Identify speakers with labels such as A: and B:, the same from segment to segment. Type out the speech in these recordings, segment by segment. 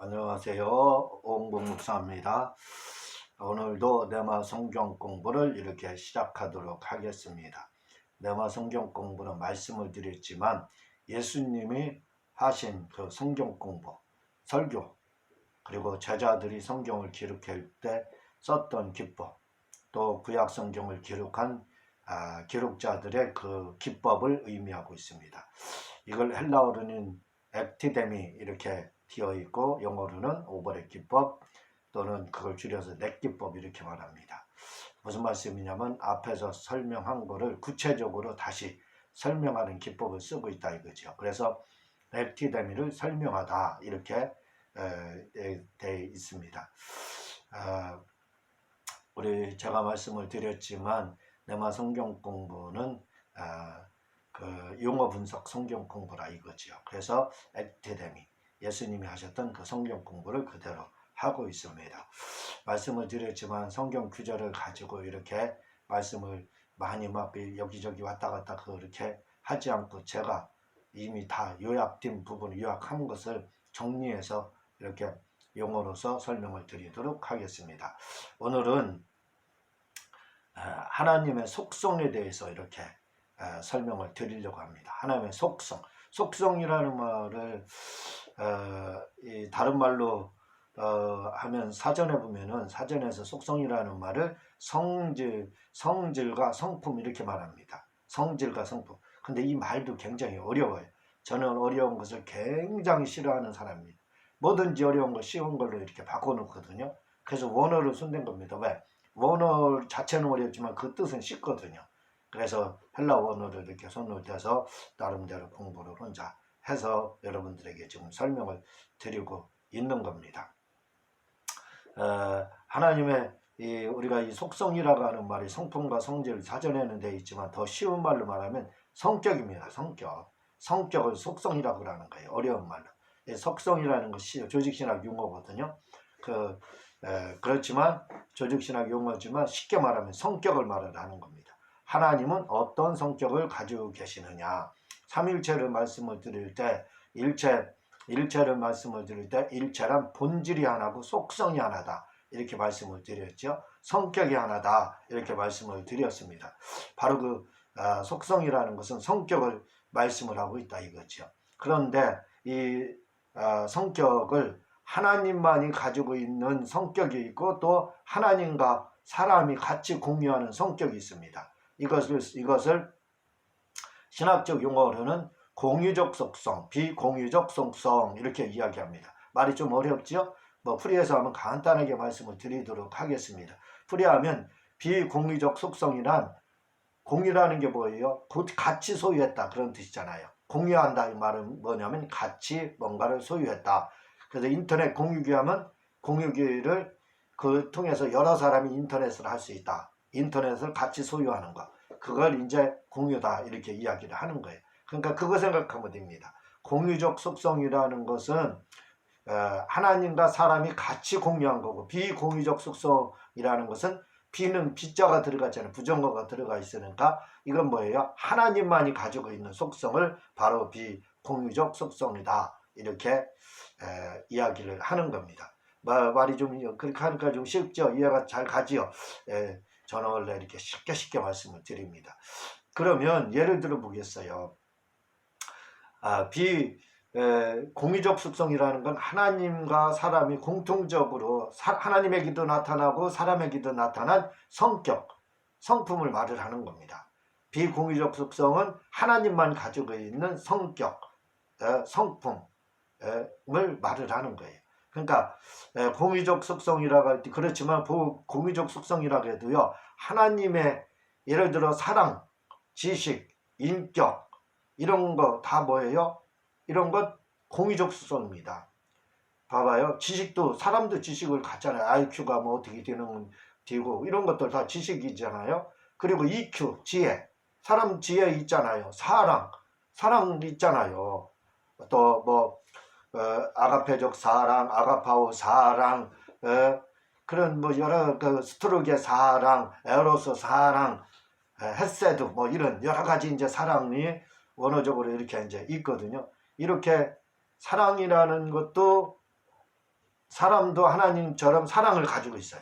A: 안녕하세요. 오은국 목사입니다. 오늘도 네마 성경 공부를 이렇게 시작하도록 하겠습니다. 네마 성경 공부는 말씀을 드렸지만 예수님이 하신 그 성경 공부, 설교, 그리고 제자들이 성경을 기록할 때 썼던 기법, 또 구약 성경을 기록한 기록자들의 그 기법을 의미하고 있습니다. 이걸 헬라어로는 액티데미 이렇게 되어 있고 영어로는 오버랩 기법 또는 그걸 줄여서 넷 기법 이렇게 말합니다. 무슨 말씀이냐면 앞에서 설명한 거를 구체적으로 다시 설명하는 기법을 쓰고 있다 이거죠. 그래서 액티데미를 설명하다 이렇게 되어 있습니다. 우리 제가 말씀을 드렸지만 네마 성경 공부는 그 용어 분석 성경 공부라 이거죠. 그래서 액티데미 예수님이 하셨던 그 성경 공부를 그대로 하고 있습니다. 말씀을 드렸지만 성경 구절을 가지고 이렇게 말씀을 많이 막 여기저기 왔다 갔다 그렇게 하지 않고 제가 이미 다 요약된 부분을 요약한 것을 정리해서 이렇게 용어로서 설명을 드리도록 하겠습니다. 오늘은 하나님의 속성에 대해서 이렇게 설명을 드리려고 합니다. 하나님의 속성. 속성이라는 말을 다른 말로 하면 사전에 보면은 사전에서 속성이라는 말을 성질과 성품 이렇게 말합니다. 성질과 성품. 근데 이 말도 굉장히 어려워요. 저는 어려운 것을 굉장히 싫어하는 사람입니다. 뭐든지 어려운 거 쉬운 걸로 이렇게 바꿔놓거든요. 그래서 원어를 손댄 겁니다. 왜? 원어 자체는 어렵지만 그 뜻은 쉽거든요. 그래서 헬라 원어를 이렇게 손을 대서 나름대로 공부를 혼자 해서 여러분들에게 지금 설명을 드리고 있는 겁니다. 하나님의 우리가 이 속성이라고 하는 말이 성품과 성질 사전에는 되어 있지만 더 쉬운 말로 말하면 성격입니다. 성격을 속성이라고 하는 거예요. 어려운 말로. 속성이라는 것이 조직신학 용어거든요. 그렇지만 조직신학 용어지만 쉽게 말하면 성격을 말하는 겁니다. 하나님은 어떤 성격을 가지고 계시느냐. 삼일체를 말씀을 드릴 때 일체를 말씀을 드릴 때 일체란 본질이 하나고 속성이 하나다 이렇게 말씀을 드렸죠. 성격이 하나다 이렇게 말씀을 드렸습니다. 바로 그 속성이라는 것은 성격을 말씀을 하고 있다 이거죠. 그런데 이 성격을 하나님만이 가지고 있는 성격이 있고 또 하나님과 사람이 같이 공유하는 성격이 있습니다. 이것을 신학적 용어로는 공유적 속성, 비공유적 속성 이렇게 이야기합니다. 말이 좀 어렵죠? 풀이해서 하면 간단하게 말씀을 드리도록 하겠습니다. 풀이하면 비공유적 속성이란 공유라는 게 뭐예요? 같이 소유했다 그런 뜻이잖아요. 공유한다 이 말은 뭐냐면 같이 뭔가를 소유했다. 그래서 인터넷 공유기 하면 공유기를 그 통해서 여러 사람이 인터넷을 할 수 있다. 인터넷을 같이 소유하는 것. 그걸 이제 공유다 이렇게 이야기를 하는 거예요. 그러니까 그거 생각하면 됩니다. 공유적 속성이라는 것은 하나님과 사람이 같이 공유한 거고 비공유적 속성이라는 것은 비는 비자가 들어갔잖아요. 부정어가 들어가 있으니까 이건 뭐예요? 하나님만이 가지고 있는 속성을 바로 비공유적 속성이다. 이렇게 이야기를 하는 겁니다. 말이 좀 그렇게 하니까 좀 쉽죠? 이해가 잘 가지요? 저는 원래 이렇게 쉽게 말씀을 드립니다. 그러면 예를 들어 보겠어요. 공유적 속성이라는 건 하나님과 사람이 공통적으로 하나님에게도 나타나고 사람에게도 나타난 성격, 성품을 말을 하는 겁니다. 비공유적 속성은 하나님만 가지고 있는 성격, 성품을 말을 하는 거예요. 그러니까 공유적 속성이라고 할 때 그렇지만 공유적 속성이라고 해도요. 하나님의 예를 들어 사랑, 지식, 인격 이런 거 다 뭐예요? 이런 것 공유적 속성입니다. 봐봐요. 지식도 사람도 지식을 갖잖아요. IQ가 뭐 어떻게 되고 이런 것들 다 지식이잖아요. 그리고 EQ, 지혜. 사람 지혜 있잖아요. 사랑 있잖아요. 또 아가페적 사랑, 아가파오 사랑, 그런 여러 스트로게 사랑, 에로스 사랑, 헤세드 이런 여러 가지 이제 사랑이 원어적으로 이렇게 이제 있거든요. 이렇게 사랑이라는 것도 사람도 하나님처럼 사랑을 가지고 있어요.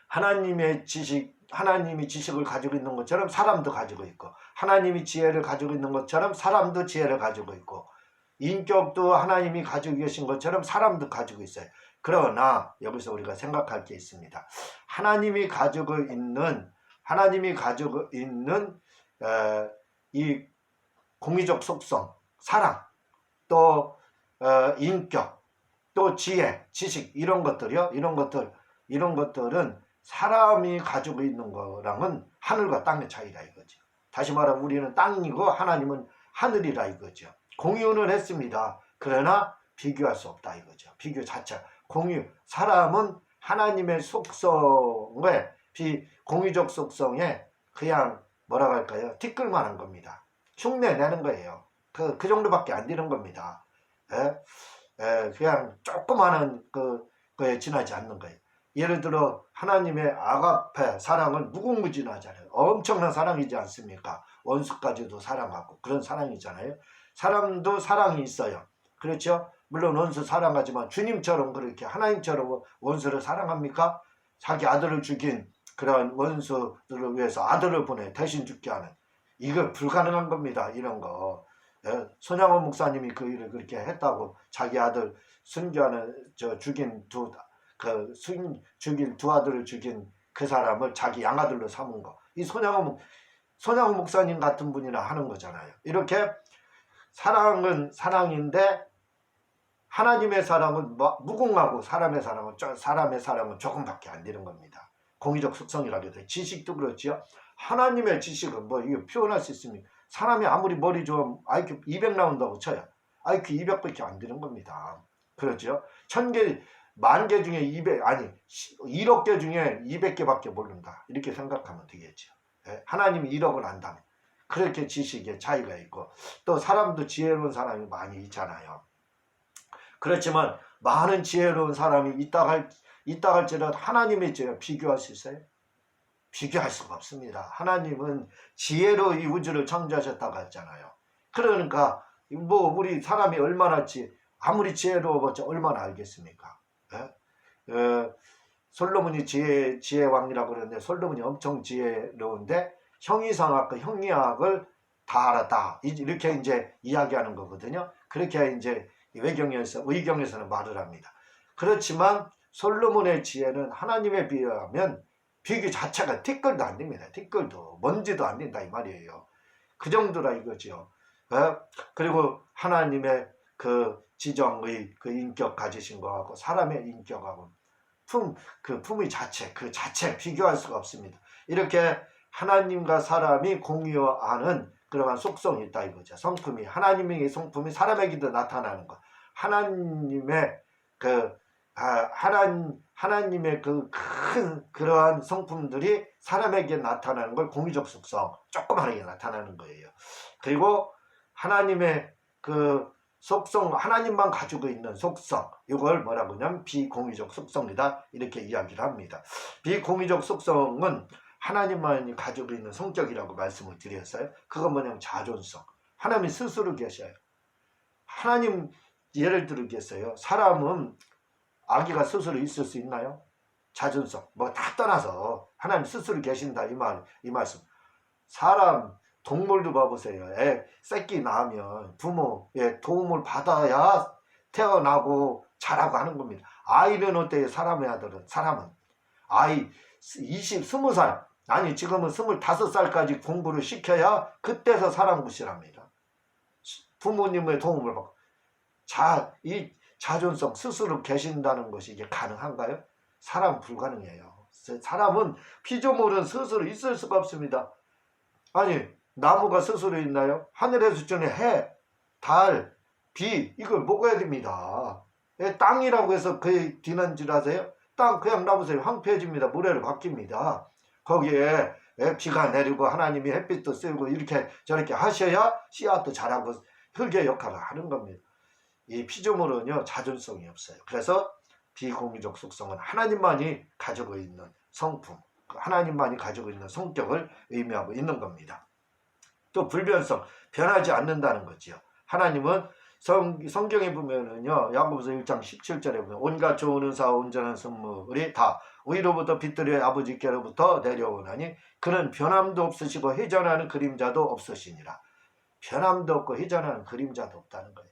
A: 하나님이 지식을 가지고 있는 것처럼 사람도 가지고 있고, 하나님이 지혜를 가지고 있는 것처럼 사람도 지혜를 가지고 있고, 인격도 하나님이 가지고 계신 것처럼 사람도 가지고 있어요. 그러나 여기서 우리가 생각할 게 있습니다. 하나님이 가지고 있는 이 공의적 속성, 사랑, 또 인격, 또 지혜, 지식, 이런 것들은 사람이 가지고 있는 거랑은 하늘과 땅의 차이다 이거죠. 다시 말하면 우리는 땅이고 하나님은 하늘이라 이거죠. 공유는 했습니다. 그러나 비교할 수 없다 이거죠. 비교 자체. 사람은 하나님의 속성에, 공유적 속성에 그냥 뭐라고 할까요? 티끌만한 겁니다. 흉내 내는 거예요. 그 정도밖에 안 되는 겁니다. 그냥 조그마한 거에 지나지 않는 거예요. 예를 들어 하나님의 아가페 사랑은 무궁무진하잖아요. 엄청난 사랑이지 않습니까? 원수까지도 사랑하고 그런 사랑이잖아요. 사람도 사랑이 있어요. 그렇죠? 물론 원수 사랑하지만 주님처럼 그렇게 하나님처럼 원수를 사랑합니까? 자기 아들을 죽인 그런 원수들을 위해서 아들을 보내 대신 죽게 하는, 이거 불가능한 겁니다. 이런 거. 손양원 목사님이 그 일을 그렇게 했다고, 자기 아들 순교하는 죽인 두 아들을 죽인 그 사람을 자기 양아들로 삼은 거. 이 손양원 목사님 같은 분이나 하는 거잖아요. 이렇게 사랑은 사랑인데 하나님의 사랑은 무궁하고 사람의 사랑은 조금밖에 안 되는 겁니다. 공의적 속성이라고 해서 지식도 그렇지요. 하나님의 지식은 이거 표현할 수 있습니까? 사람이 아무리 머리 좋으면 IQ 200 나온다고 쳐요. IQ 200밖에 안 되는 겁니다. 그렇죠? 1000개, 10,000개 중에 1억 개 중에 200개밖에 모른다. 이렇게 생각하면 되겠죠. 하나님이 1억을 안다면. 그렇게 지식의 차이가 있고, 또 사람도 지혜로운 사람이 많이 있잖아요. 그렇지만 많은 지혜로운 사람이 있다 할지라도 하나님의 지혜와 비교할 수 있어요? 비교할 수가 없습니다. 하나님은 지혜로 이 우주를 창조하셨다고 했잖아요. 그러니까 우리 사람이 아무리 지혜로워봤자 얼마나 알겠습니까? 솔로몬이 지혜왕이라고 그러는데, 솔로몬이 엄청 지혜로운데 형이상학과 형리학을 다 알았다, 이렇게 이제 이야기하는 거거든요. 그렇게 이제 의경에서는 말을 합니다. 그렇지만 솔로몬의 지혜는 하나님에 비하면 비교 자체가 티끌도 안 됩니다. 티끌도 먼지도 안 된다 이 말이에요. 그 정도라 이거죠. 그리고 하나님의 그 지정의 그 인격 가지신 거하고 사람의 인격하고 품의 자체, 그 자체 비교할 수가 없습니다. 이렇게 하나님과 사람이 공유하는 그러한 속성이 있다 이거죠. 성품이, 하나님의 성품이 사람에게도 나타나는 것. 하나님의 그 큰 그러한 성품들이 사람에게 나타나는 걸 공유적 속성, 조그마하게 나타나는 거예요. 그리고 하나님의 그 속성, 하나님만 가지고 있는 속성, 이걸 뭐라고 하냐면 비공유적 속성이다, 이렇게 이야기를 합니다. 비공유적 속성은 하나님만이 가지고 있는 성격이라고 말씀을 드렸어요. 그건 뭐냐면 자존성. 하나님 스스로 계셔요. 하나님 예를 들겠어요. 사람은 아기가 스스로 있을 수 있나요? 자존성 다 떠나서 하나님 스스로 계신다 이 말씀. 사람, 동물도 봐보세요. 새끼 낳으면 부모의 도움을 받아야 태어나고 자라고 하는 겁니다. 아이는 어때요? 사람은 아이 20살 아니 지금은 25살까지 공부를 시켜야 그때서 사람굿이랍니다. 부모님의 도움을 받고. 이 자존성, 스스로 계신다는 것이 이게 가능한가요? 사람은 불가능해요. 사람은 피조물은 스스로 있을 수가 없습니다. 아니 나무가 스스로 있나요? 하늘에서 주는 해, 달, 비 이걸 먹어야 됩니다. 땅이라고 해서 그 뒤는 줄 아세요? 땅 그냥 놔보세요. 황폐해집니다. 모래로 바뀝니다. 거기에 비가 내리고 하나님이 햇빛도 쐬고 이렇게 저렇게 하셔야 씨앗도 자라고 흙의 역할을 하는 겁니다. 이 피조물은요 자존성이 없어요. 그래서 비공유적 속성은 하나님만이 가지고 있는 성품, 하나님만이 가지고 있는 성격을 의미하고 있는 겁니다. 또 불변성, 변하지 않는다는 거지요. 하나님은 성경에 보면은요, 야고보서 1장 17절에 보면 온갖 좋은 은사와 온전한 선물이 다 위로부터 빛들의 아버지께로부터 내려오나니 그는 변함도 없으시고 회전하는 그림자도 없으시니라. 변함도 없고 회전하는 그림자도 없다는 거예요.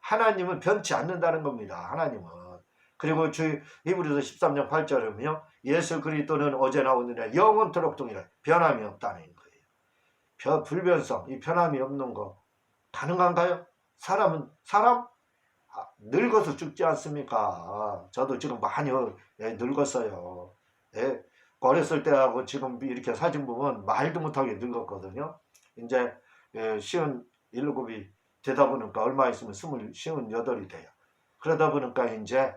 A: 하나님은 변치 않는다는 겁니다. 하나님은. 그리고 히브리서 13장 8절에는요, 예수 그리스도는 어제나 오늘이나 영원토록 동일하여 변함이 없다는 거예요. 불변성, 이 변함이 없는 거 가능한가요? 사람 늙어서 죽지 않습니까? 저도 지금 많이 늙었어요. 예, 어렸을 때하고 지금 이렇게 사진 보면 말도 못하게 늙었거든요. 이제 57이 되다 보니까 얼마 있으면 58이 돼요. 그러다 보니까 이제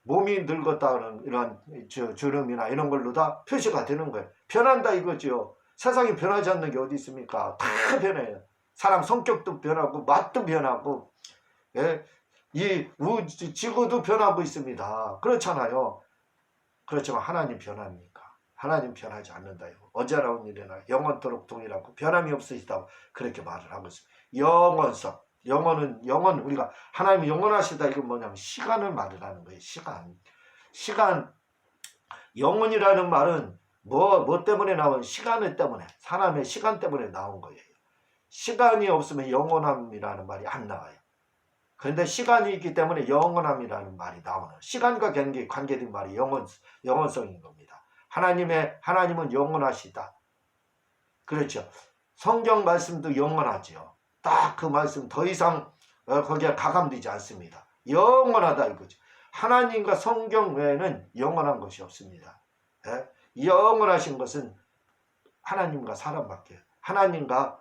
A: 몸이 늙었다는 이런 주름이나 이런 걸로 다 표시가 되는 거예요. 변한다 이거죠. 세상이 변하지 않는 게 어디 있습니까? 다 변해요. 사람 성격도 변하고 맛도 변하고, 예? 이 지구도 변하고 있습니다. 그렇잖아요. 그렇지만 하나님 변합니까? 하나님 변하지 않는다요. 어제나 오늘이나 영원토록 동일하고 변함이 없으시다고 그렇게 말을 하고 있습니다. 영원성, 영원, 우리가 하나님이 영원하시다, 이건 뭐냐면 시간을 말을 하는 거예요. 시간. 영원이라는 말은 뭐 때문에 나온, 시간 때문에, 사람의 시간 때문에 나온 거예요. 시간이 없으면 영원함이라는 말이 안 나와요. 그런데 시간이 있기 때문에 영원함이라는 말이 나오는, 시간과 관계된 말이 영원성인 겁니다. 하나님은 영원하시다. 그렇죠. 성경 말씀도 영원하죠. 딱 그 말씀 더 이상 거기에 가감되지 않습니다. 영원하다 이거죠. 하나님과 성경 외에는 영원한 것이 없습니다. 예? 영원하신 것은 하나님과 사람밖에, 하나님과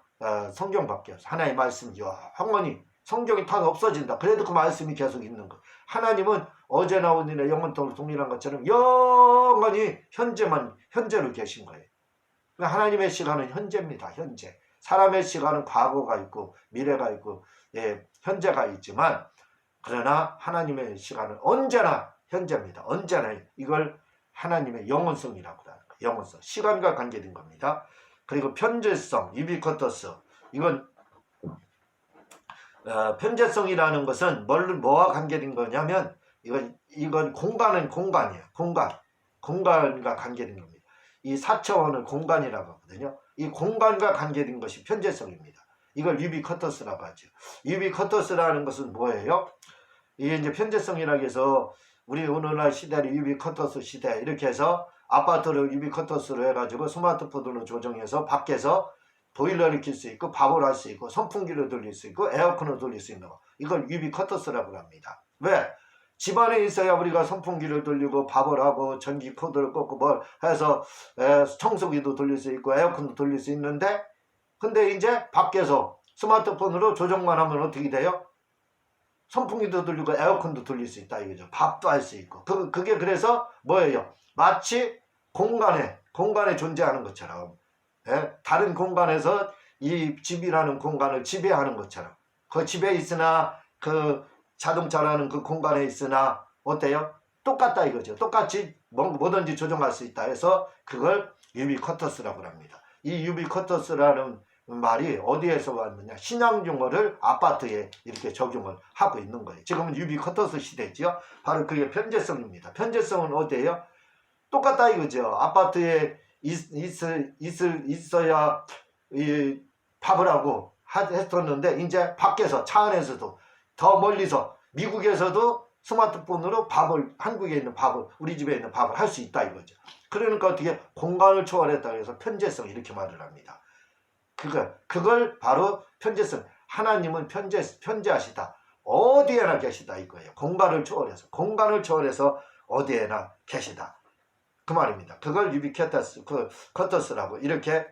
A: 성경밖에 없어요. 하나님의 말씀 영원히, 성경이 다 없어진다. 그래도 그 말씀이 계속 있는 거. 하나님은 어제나 오늘이나 영원토록 동일한 것처럼 영원히 현재로 계신 거예요. 하나님의 시간은 현재입니다. 현재. 사람의 시간은 과거가 있고 미래가 있고, 예, 현재가 있지만, 그러나 하나님의 시간은 언제나 현재입니다. 언제나. 이걸 하나님의 영원성이라고 하는 거예요. 영원성. 시간과 관계된 겁니다. 그리고 편재성, 유비쿼터스. 이건 편재성이라는 것은 뭐와 관계된 거냐면, 이건 공간이에요. 공간과 관계된 겁니다. 이 4차원을 공간이라고 하거든요. 이 공간과 관계된 것이 편재성입니다. 이걸 유비쿼터스라고 하죠. 유비쿼터스라는 것은 뭐예요? 이게 이제 편재성이라고 해서, 우리 오늘날 시대를 유비쿼터스 시대 이렇게 해서 아파트를 유비쿼터스로 해가지고 스마트폰으로 조정해서 밖에서 보일러를 켤 수 있고, 밥을 할 수 있고, 선풍기를 돌릴 수 있고, 에어컨을 돌릴 수 있는 거, 이걸 유비쿼터스라고 합니다. 왜? 집안에 있어야 우리가 선풍기를 돌리고 밥을 하고 전기 코드를 꽂고 뭘 해서 청소기도 돌릴 수 있고 에어컨도 돌릴 수 있는데, 근데 이제 밖에서 스마트폰으로 조정만 하면 어떻게 돼요? 선풍기도 돌리고 에어컨도 돌릴 수 있다 이거죠. 밥도 할 수 있고. 그게 그래서 뭐예요? 마치 공간에 존재하는 것처럼, 예? 다른 공간에서 이 집이라는 공간을 지배하는 것처럼, 그 집에 있으나 그 자동차라는 그 공간에 있으나 어때요? 똑같다 이거죠. 똑같이 뭐든지 조정할 수 있다 해서 그걸 유비쿼터스라고 합니다. 이 유비쿼터스라는 말이 어디에서 왔느냐? 신앙용어를 아파트에 이렇게 적용을 하고 있는 거예요. 지금은 유비쿼터스 시대죠. 바로 그게 편재성입니다. 편재성은 어디예요? 똑같다 이거죠. 아파트에 있어야 밥을 하고 했었는데, 이제 밖에서 차 안에서도 더 멀리서 미국에서도 스마트폰으로 한국에 있는 밥을, 우리 집에 있는 밥을 할 수 있다 이거죠. 그러니까 어떻게 공간을 초월했다 해서 편재성 이렇게 말을 합니다. 그걸 바로 편재성. 하나님은 편재하시다. 어디에나 계시다 이거예요. 공간을 초월해서 어디에나 계시다. 그 말입니다. 그걸 유비쿼터스라고 이렇게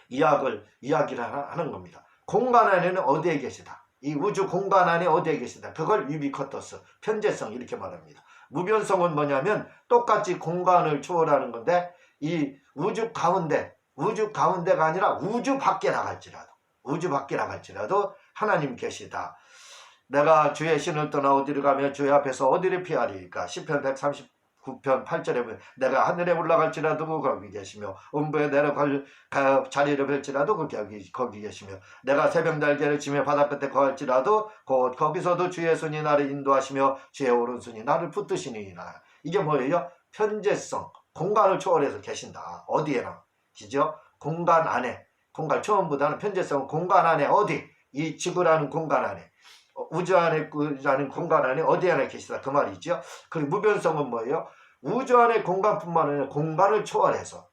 A: 이야기를 하는 겁니다. 공간 안에는 어디에 계시다. 이 우주 공간 안에 어디에 계시다. 그걸 유비쿼터스, 편재성 이렇게 말합니다. 무변성은 뭐냐면 똑같이 공간을 초월하는 건데, 이 우주 가운데가 아니라 우주 밖에 나갈지라도 하나님 계시다. 내가 주의 신을 떠나 어디를 가며 주의 앞에서 어디를 피하리까? 시편 9편 8절에 보면 내가 하늘에 올라갈지라도 거기 계시며 음부에 내려갈 자리를 펼지라도 거기 계시며 내가 새벽 날개를 치며 바다 끝에 거할지라도 곧 거기서도 주의 손이 나를 인도하시며 주의 오른손이 나를 붙드시니라. 이게 뭐예요? 편재성, 공간을 초월해서 계신다. 어디에나, 그죠? 공간 안에, 공간 처음보다는 편재성은 공간 안에 어디? 이 지구라는 공간 안에, 우주 안에라는 공간 안에 어디 안에 계시다 그 말이죠. 그리고 무변성은 뭐예요? 우주 안의 공간뿐만 아니라 공간을 초월해서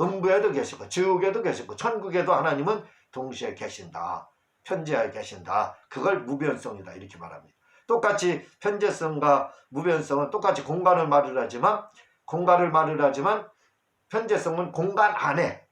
A: 음부에도 계시고 지옥에도 계시고 천국에도 하나님은 동시에 계신다. 편재하에 계신다. 그걸 무변성이다 이렇게 말합니다. 똑같이 편재성과 무변성은 똑같이 공간을 말을 하지만 편재성은 공간 안에,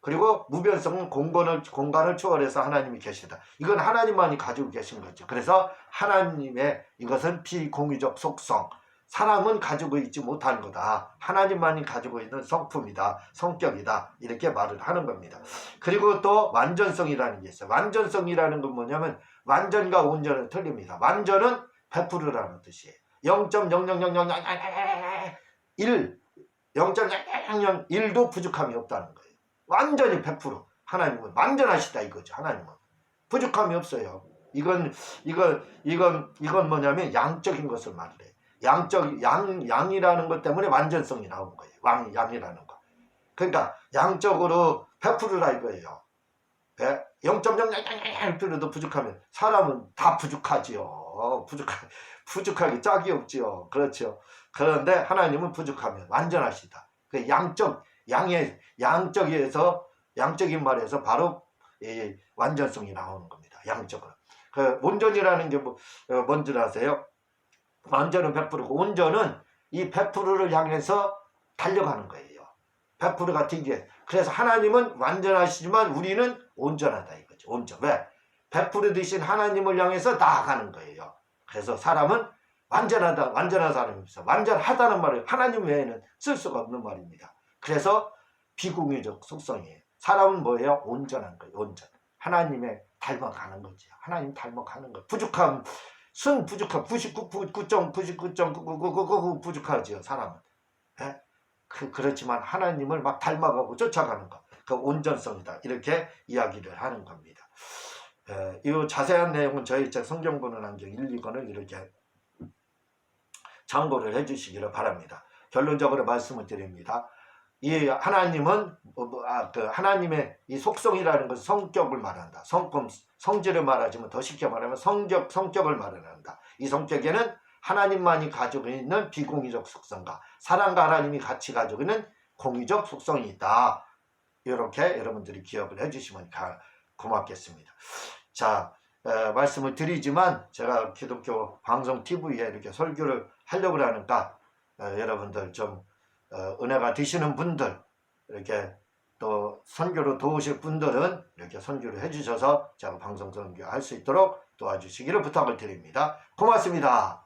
A: 그리고 무변성은 공간을 초월해서 하나님이 계시다. 이건 하나님만이 가지고 계신 거죠. 그래서 하나님의 이것은 비공유적 속성, 사람은 가지고 있지 못한 거다. 하나님만이 가지고 있는 성품이다. 성격이다. 이렇게 말을 하는 겁니다. 그리고 또 완전성이라는 게 있어요. 완전성이라는 건 뭐냐면 완전과 온전은 틀립니다. 완전은 100%라는 뜻이에요. 0.0000001 0.001도 부족함이 없다는 거예요. 완전히 100% 하나님은 완전하시다 이거죠. 하나님은 부족함이 없어요. 이건 뭐냐면 양적인 것을 말을 해요. 양이라는 것 때문에 완전성이 나온 거예요. 양이라는 거. 그러니까 양적으로 100%라 이거예요. 0.001%도 부족하면 사람은 다 부족하지요. 부족하기 짝이 없지요. 그렇죠. 그런데 하나님은 부족하면 완전하시다. 그 양적인 말에서 바로 이 완전성이 나오는 겁니다. 양적으로. 그 온전이라는 게 뭔지 아세요? 완전은 100%고 온전은 이 100%를 향해서 달려가는 거예요. 100%가 튕겨. 그래서 하나님은 완전하시지만 우리는 온전하다 이거죠. 온전. 왜? 100% 되신 하나님을 향해서 나아가는 거예요. 그래서 사람은 완전한 사람이 없어. 완전하다는 말을 하나님 외에는 쓸 수가 없는 말입니다. 그래서 비공유적 속성이에요. 사람은 뭐예요? 온전한 거예요. 온전. 하나님의 닮아가는 거지. 하나님 닮아가는 거. 부족함, 99.999999 부족하지요. 사람은. 예? 그렇지만 하나님을 막 닮아가고 쫓아가는 거. 그 온전성이다. 이렇게 이야기를 하는 겁니다. 이 자세한 내용은 저희 책 성경 보는 안경 1, 2권을 이렇게 참고를 해주시기를 바랍니다. 결론적으로 말씀을 드립니다. 이 하나님은 하나님의 이 속성이라는 것은 성격을 말한다. 성질을 말하지만 더 쉽게 말하면 성격을 말한다. 이 성격에는 하나님만이 가지고 있는 비공유적 속성과 사람과 하나님이 같이 가지고 있는 공유적 속성이 있다. 이렇게 여러분들이 기억을 해주시면 고맙겠습니다. 자, 말씀을 드리지만 제가 기독교 방송 TV에 이렇게 설교를 하려고 하니까 여러분들 좀 은혜가 되시는 분들, 이렇게 또 선교로 도우실 분들은 이렇게 선교를 해주셔서 제가 방송 선교할 수 있도록 도와주시기를 부탁을 드립니다. 고맙습니다.